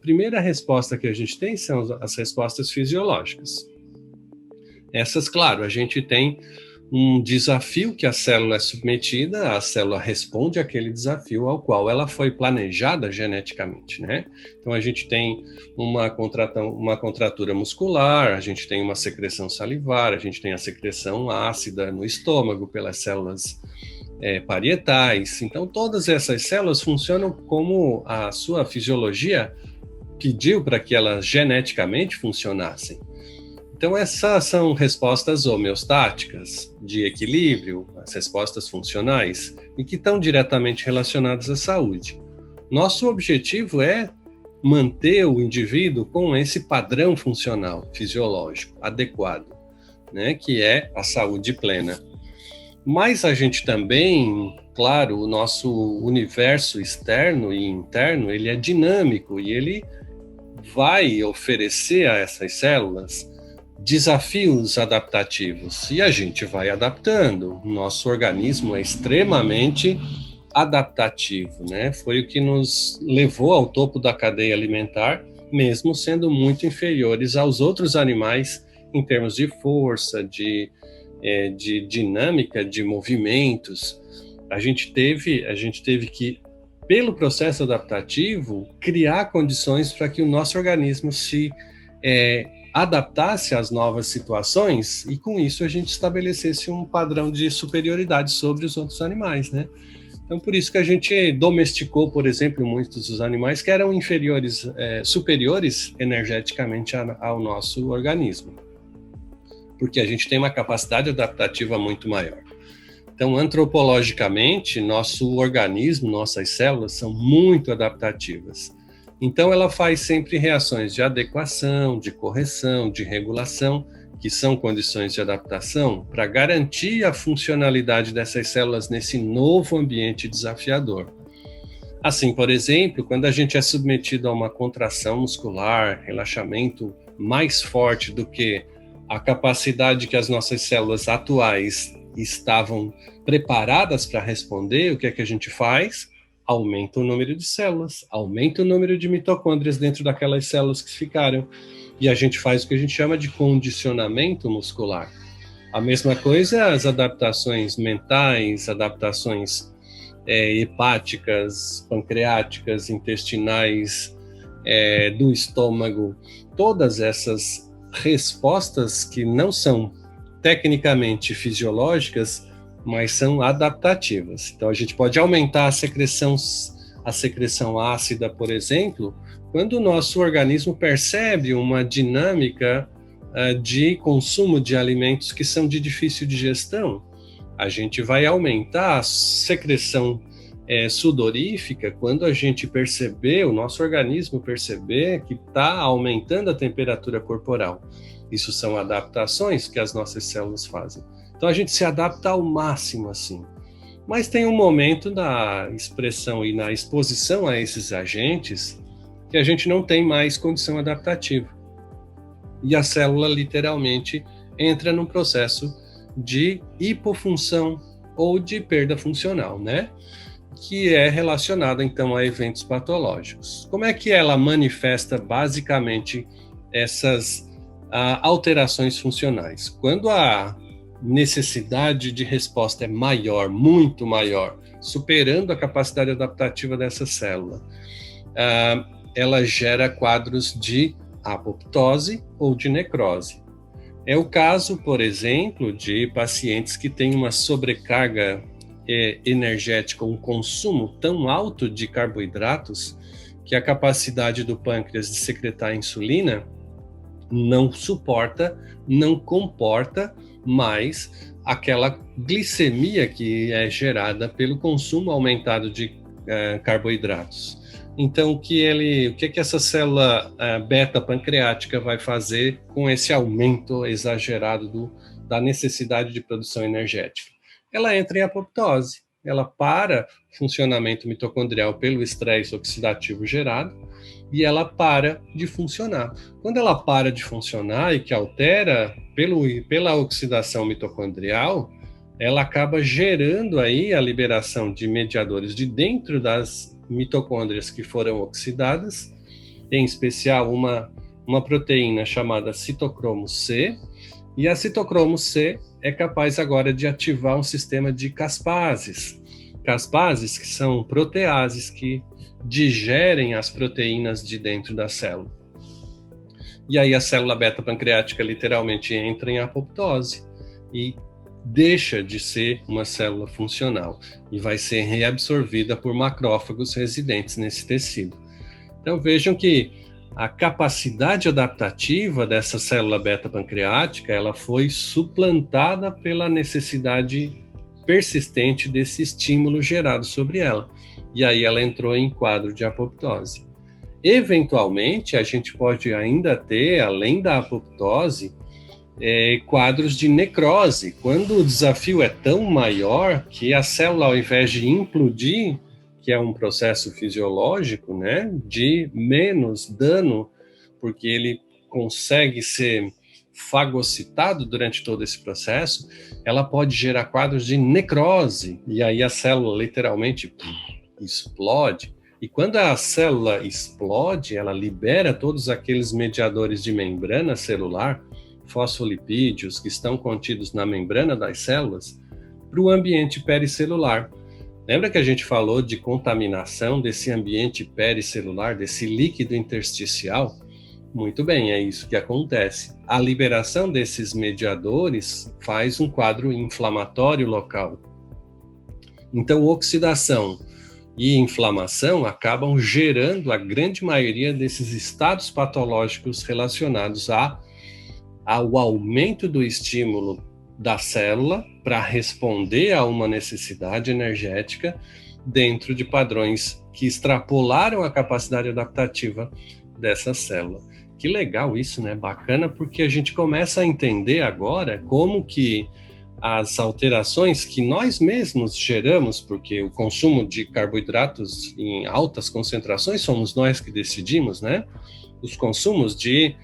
primeira resposta que a gente tem são as respostas fisiológicas. Essas, claro, a gente tem um desafio que a célula é submetida, a célula responde àquele desafio ao qual ela foi planejada geneticamente, né? Então a gente tem uma contratura muscular, a gente tem uma secreção salivar, a gente tem a secreção ácida no estômago pelas células parietais. Então todas essas células funcionam como a sua fisiologia pediu para que elas geneticamente funcionassem. Então, essas são respostas homeostáticas, de equilíbrio, as respostas funcionais, e que estão diretamente relacionadas à saúde. Nosso objetivo é manter o indivíduo com esse padrão funcional, fisiológico, adequado, né, que é a saúde plena. Mas a gente também, claro, o nosso universo externo e interno, ele é dinâmico e ele vai oferecer a essas células desafios adaptativos e a gente vai adaptando. Nosso organismo é extremamente adaptativo, né? Foi o que nos levou ao topo da cadeia alimentar, mesmo sendo muito inferiores aos outros animais em termos de força, de dinâmica, de movimentos. A gente teve que, pelo processo adaptativo, criar condições para que o nosso organismo se adaptasse às novas situações e com isso a gente estabelecesse um padrão de superioridade sobre os outros animais, né? Então por isso que a gente domesticou, por exemplo, muitos dos animais que eram superiores energeticamente ao nosso organismo, porque a gente tem uma capacidade adaptativa muito maior. Então, antropologicamente, nosso organismo, nossas células são muito adaptativas. Então, ela faz sempre reações de adequação, de correção, de regulação, que são condições de adaptação para garantir a funcionalidade dessas células nesse novo ambiente desafiador. Assim, por exemplo, quando a gente é submetido a uma contração muscular, relaxamento mais forte do que a capacidade que as nossas células atuais estavam preparadas para responder, o que é que a gente faz? Aumenta o número de células, aumenta o número de mitocôndrias dentro daquelas células que ficaram. E a gente faz o que a gente chama de condicionamento muscular. A mesma coisa as adaptações mentais, adaptações hepáticas, pancreáticas, intestinais, do estômago. Todas essas respostas que não são tecnicamente fisiológicas, mas são adaptativas. Então a gente pode aumentar a secreção ácida, por exemplo, quando o nosso organismo percebe uma dinâmica de consumo de alimentos que são de difícil digestão. A gente vai aumentar a secreção sudorífica quando a gente perceber, o nosso organismo perceber que está aumentando a temperatura corporal. Isso são adaptações que as nossas células fazem. Então a gente se adapta ao máximo assim. Mas tem um momento na expressão e na exposição a esses agentes que a gente não tem mais condição adaptativa. E a célula literalmente entra num processo de hipofunção ou de perda funcional, né? Que é relacionada então a eventos patológicos. Como é que ela manifesta basicamente essas alterações funcionais? Quando a necessidade de resposta é maior, muito maior, superando a capacidade adaptativa dessa célula, ela gera quadros de apoptose ou de necrose. É o caso, por exemplo, de pacientes que têm uma sobrecarga energética, um consumo tão alto de carboidratos que a capacidade do pâncreas de secretar insulina não suporta, não comporta mais aquela glicemia que é gerada pelo consumo aumentado de carboidratos. Então, o que essa célula beta pancreática vai fazer com esse aumento exagerado da necessidade de produção energética? Ela entra em apoptose, ela para o funcionamento mitocondrial pelo estresse oxidativo gerado e ela para de funcionar. Quando ela para de funcionar e que altera pela oxidação mitocondrial, ela acaba gerando aí a liberação de mediadores de dentro das mitocôndrias que foram oxidadas em especial uma proteína chamada citocromo C, e a citocromo C é capaz agora de ativar um sistema de caspases. Caspases que são proteases que digerem as proteínas de dentro da célula. E aí a célula beta-pancreática literalmente entra em apoptose e deixa de ser uma célula funcional e vai ser reabsorvida por macrófagos residentes nesse tecido. Então vejam que a capacidade adaptativa dessa célula beta-pancreática, ela foi suplantada pela necessidade persistente desse estímulo gerado sobre ela. E aí ela entrou em quadro de apoptose. Eventualmente, a gente pode ainda ter, além da apoptose, quadros de necrose, quando o desafio é tão maior que a célula, ao invés de implodir, que é um processo fisiológico, né, de menos dano, porque ele consegue ser fagocitado durante todo esse processo, ela pode gerar quadros de necrose, e aí a célula literalmente explode. E quando a célula explode, ela libera todos aqueles mediadores de membrana celular, fosfolipídios que estão contidos na membrana das células, para o ambiente pericelular. Lembra que a gente falou de contaminação desse ambiente pericelular, desse líquido intersticial? Muito bem, é isso que acontece. A liberação desses mediadores faz um quadro inflamatório local. Então, oxidação e inflamação acabam gerando a grande maioria desses estados patológicos relacionados ao aumento do estímulo da célula para responder a uma necessidade energética dentro de padrões que extrapolaram a capacidade adaptativa dessa célula. Que legal isso, né? Bacana, porque a gente começa a entender agora como que as alterações que nós mesmos geramos, porque o consumo de carboidratos em altas concentrações somos nós que decidimos, né? Os consumos de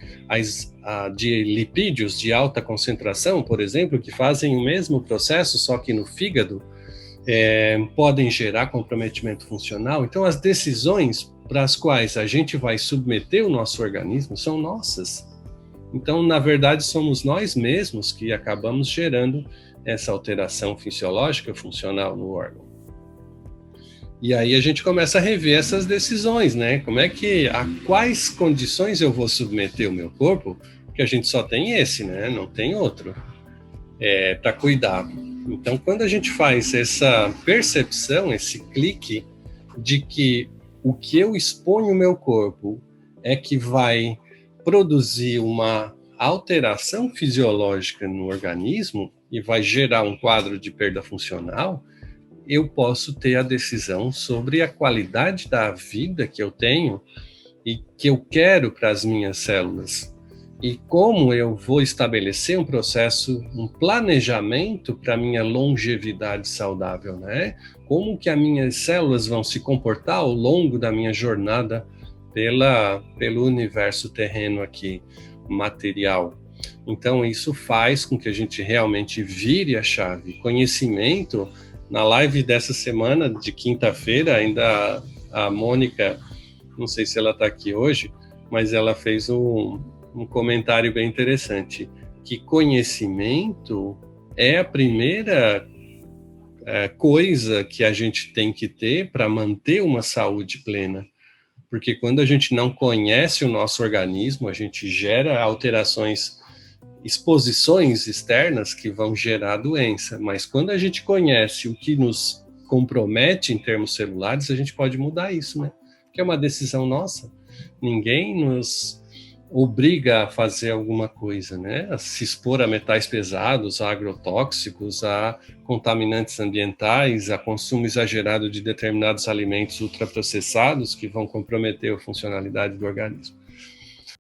lipídios de alta concentração, por exemplo, que fazem o mesmo processo, só que no fígado, podem gerar comprometimento funcional. Então, as decisões para as quais a gente vai submeter o nosso organismo são nossas. Então, na verdade, somos nós mesmos que acabamos gerando essa alteração fisiológica funcional no órgão. E aí a gente começa a rever essas decisões, né? A quais condições eu vou submeter o meu corpo? Porque a gente só tem esse, né? Não tem outro para cuidar. Então, quando a gente faz essa percepção, esse clique de que o que eu exponho o meu corpo é que vai produzir uma alteração fisiológica no organismo e vai gerar um quadro de perda funcional, eu posso ter a decisão sobre a qualidade da vida que eu tenho e que eu quero para as minhas células. E como eu vou estabelecer um processo, um planejamento para a minha longevidade saudável, né? Como que as minhas células vão se comportar ao longo da minha jornada pelo universo terreno aqui, material. Então, isso faz com que a gente realmente vire a chave. Conhecimento, na live dessa semana, de quinta-feira, ainda a Mônica, não sei se ela está aqui hoje, mas ela fez um comentário bem interessante, que conhecimento é a primeira coisa que a gente tem que ter para manter uma saúde plena. Porque quando a gente não conhece o nosso organismo, a gente gera alterações, exposições externas que vão gerar doença. Mas quando a gente conhece o que nos compromete em termos celulares, a gente pode mudar isso, né? Que é uma decisão nossa. Ninguém nos obriga a fazer alguma coisa, né? A se expor a metais pesados, a agrotóxicos, a contaminantes ambientais, a consumo exagerado de determinados alimentos ultraprocessados que vão comprometer a funcionalidade do organismo.